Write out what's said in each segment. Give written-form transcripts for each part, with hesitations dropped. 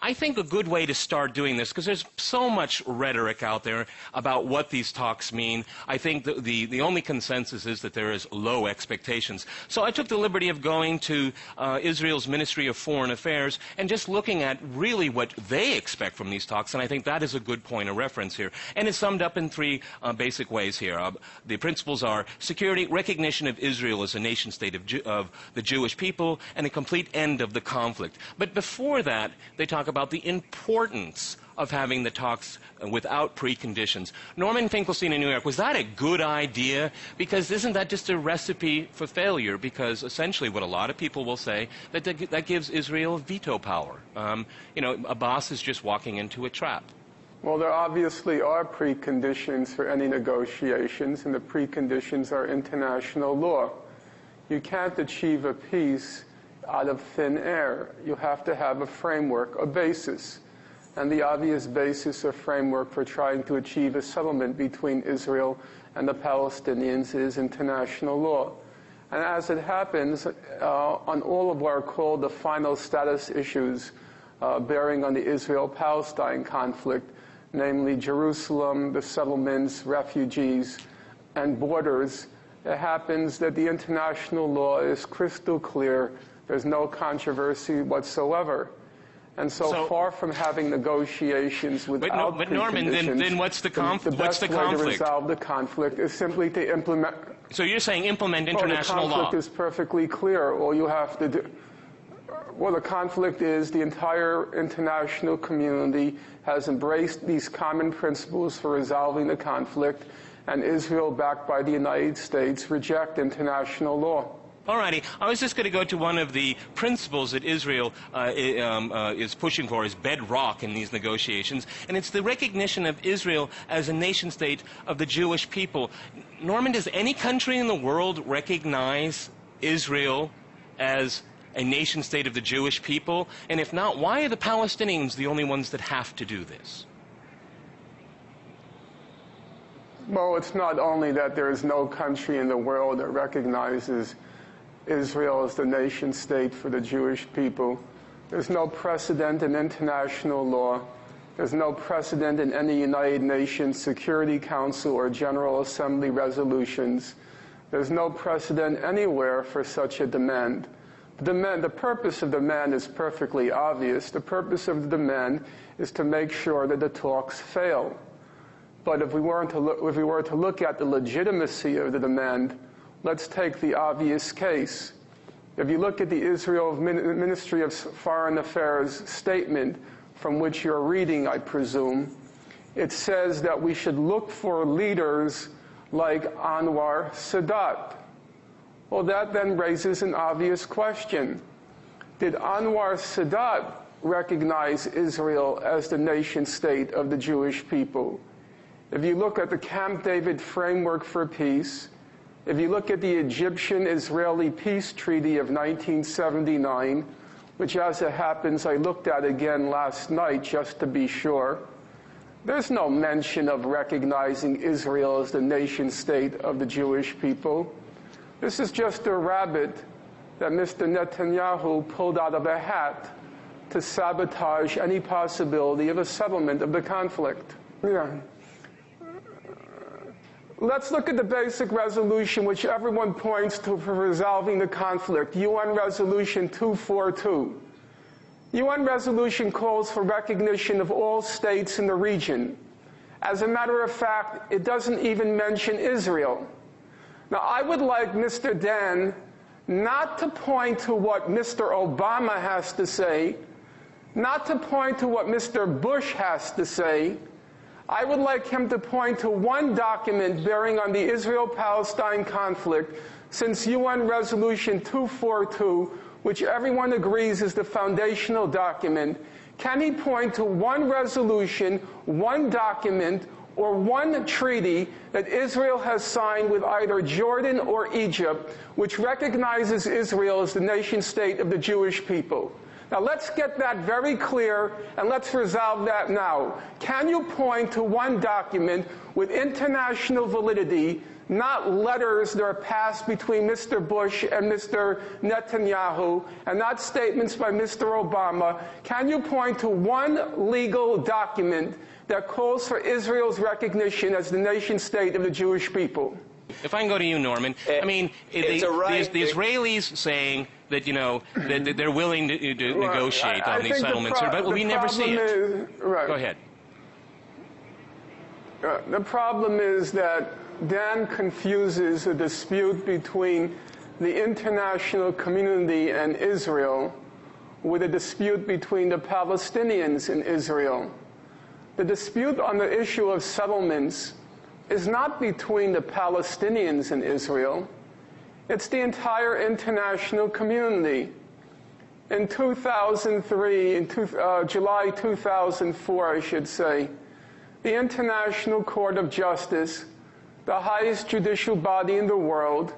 I think a good way to start doing this, because there's so much rhetoric out there about what these talks mean, I think the only consensus is that there is low expectations. So I took the liberty of going to Israel's Ministry of Foreign Affairs and just looking at really what they expect from these talks, and I think that is a good point of reference here. And it's summed up in three basic ways here. The principles are security, recognition of Israel as a nation-state of the Jewish people, and a complete end of the conflict. But before that, they talk about the importance of having the talks without preconditions. Norman Finkelstein in New York, was that a good idea? Because isn't that just a recipe for failure? Because essentially what a lot of people will say, that gives Israel veto power. You know, Abbas is just walking into a trap. Well, there obviously are preconditions for any negotiations, and the preconditions are international law. You can't achieve a peace out of thin air. You have to have a framework, a basis. And the obvious basis or framework for trying to achieve a settlement between Israel and the Palestinians is international law. And as it happens, on all of what are called the final status issues bearing on the Israel-Palestine conflict, namely Jerusalem, the settlements, refugees, and borders, it happens that the international law is crystal clear. There's no controversy whatsoever. And so far from having negotiations without but Norman, then what's the conflict? The best way to resolve the conflict is simply to implement. So you're saying implement international law? The conflict is perfectly clear. All you have to do. Well, the conflict is the entire international community has embraced these common principles for resolving the conflict, and Israel, backed by the United States, reject international law. All righty. I was just going to go to one of the principles that Israel is pushing for as bedrock in these negotiations, and it's the recognition of Israel as a nation-state of the Jewish people. Norman, does any country in the world recognize Israel as a nation-state of the Jewish people? And if not, why are the Palestinians the only ones that have to do this? Well, it's not only that there is no country in the world that recognizes Israel as the nation-state for the Jewish people. There's no precedent in international law. There's no precedent in any United Nations Security Council or General Assembly resolutions. There's no precedent anywhere for such a demand. The purpose of the demand is perfectly obvious. The purpose of the demand is to make sure that the talks fail. But if we were to look at the legitimacy of the demand, let's take the obvious case. If you look at the Israel Ministry of Foreign Affairs statement, from which you're reading, I presume, it says that we should look for leaders like Anwar Sadat. Well, that then raises an obvious question. Did Anwar Sadat recognize Israel as the nation-state of the Jewish people? If you look at the Camp David Framework for Peace, if you look at the Egyptian-Israeli Peace Treaty of 1979, which as it happens I looked at again last night just to be sure, there's no mention of recognizing Israel as the nation-state of the Jewish people. This is just a rabbit that Mr. Netanyahu pulled out of a hat to sabotage any possibility of a settlement of the conflict. Yeah. Let's look at the basic resolution which everyone points to for resolving the conflict, UN Resolution 242. UN resolution calls for recognition of all states in the region. As a matter of fact, it doesn't even mention Israel. Now, I would like Mr. Dan not to point to what Mr. Obama has to say, not to point to what Mr. Bush has to say. I would like him to point to one document bearing on the Israel-Palestine conflict since UN Resolution 242, which everyone agrees is the foundational document. Can he point to one resolution, one document, or one treaty that Israel has signed with either Jordan or Egypt, which recognizes Israel as the nation-state of the Jewish people? Now let's get that very clear and let's resolve that now. Can you point to one document with international validity, not letters that are passed between Mr. Bush and Mr. Netanyahu, and not statements by Mr. Obama? Can you point to one legal document that calls for Israel's recognition as the nation state of the Jewish people? If I can go to you, Norman. I mean, the Israelis saying that, you know, that they're willing to negotiate on these settlements, but we never see it. Right. Go ahead. The problem is that Dan confuses a dispute between the international community and Israel with a dispute between the Palestinians and Israel. The dispute on the issue of settlements is not between the Palestinians and Israel. It's the entire international community. In 2003, July 2004, I should say, the International Court of Justice, the highest judicial body in the world,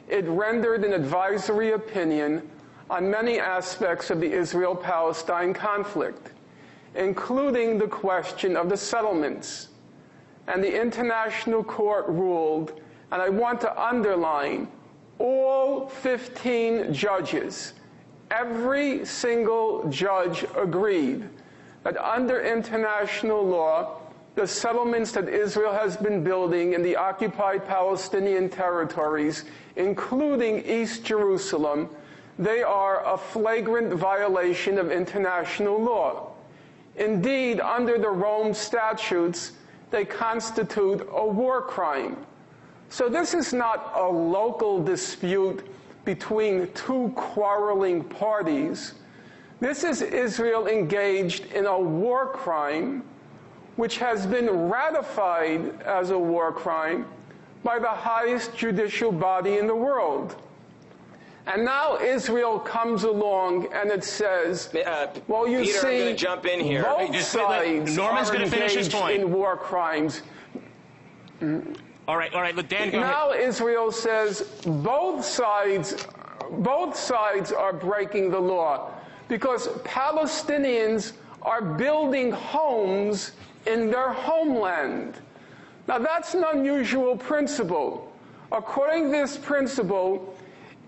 it rendered an advisory opinion on many aspects of the Israel-Palestine conflict, including the question of the settlements. And the International Court ruled, and I want to underline, all 15 judges, every single judge agreed that under international law, the settlements that Israel has been building in the occupied Palestinian territories, including East Jerusalem, they are a flagrant violation of international law. Indeed, under the Rome statutes, they constitute a war crime. So this is not a local dispute between two quarreling parties. This is Israel engaged in a war crime which has been ratified as a war crime by the highest judicial body in the world. And now Israel comes along and it says, well, you Peter, see, I'm going to jump in here. both sides Norman's are going to finish his engaged point. in war crimes. All right, look, Dan, go ahead. Now Israel says both sides are breaking the law because Palestinians are building homes in their homeland. Now that's an unusual principle. According to this principle,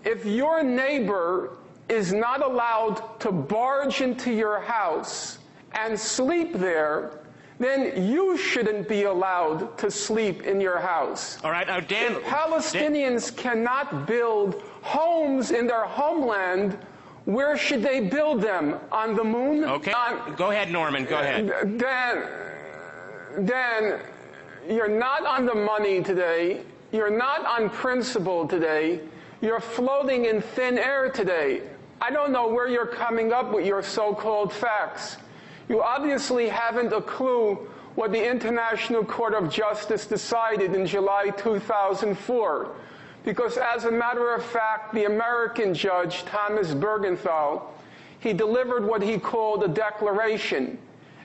if your neighbor is not allowed to barge into your house and sleep there, then you shouldn't be allowed to sleep in your house. All right, now Dan... If Palestinians cannot build homes in their homeland, where should they build them? On the moon? Okay, go ahead, Norman, go ahead. Dan, you're not on the money today. You're not on principle today. You're floating in thin air today. I don't know where you're coming up with your so-called facts. You obviously haven't a clue what the International Court of Justice decided in July 2004. Because as a matter of fact, the American judge, Thomas Bergenthal, he delivered what he called a declaration.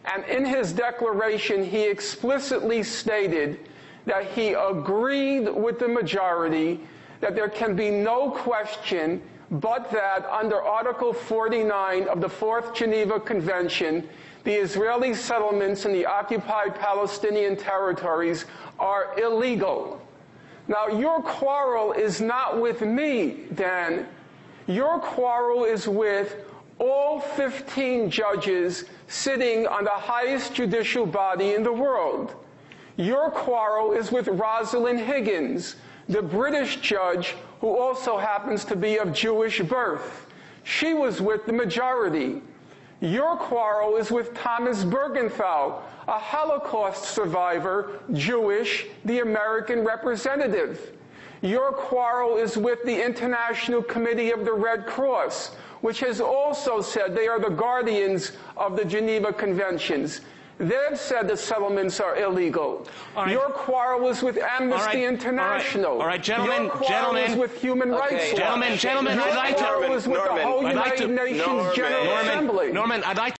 And in his declaration, he explicitly stated that he agreed with the majority that there can be no question but that under Article 49 of the Fourth Geneva Convention, the Israeli settlements in the occupied Palestinian territories are illegal. Now, your quarrel is not with me, Dan. Your quarrel is with all 15 judges sitting on the highest judicial body in the world. Your quarrel is with Rosalind Higgins, the British judge who also happens to be of Jewish birth. She was with the majority. Your quarrel is with Thomas Bergenthal, a Holocaust survivor, Jewish, the American representative. Your quarrel is with the International Committee of the Red Cross, which has also said they are the guardians of the Geneva Conventions. They've said the settlements are illegal. Right. Your quarrel is with Amnesty International. All right, gentlemen, Your quarrel is with Human Rights Watch. Gentlemen, Your I'd like to... quarrel is with the whole United Nations General Assembly. Norman, I'd like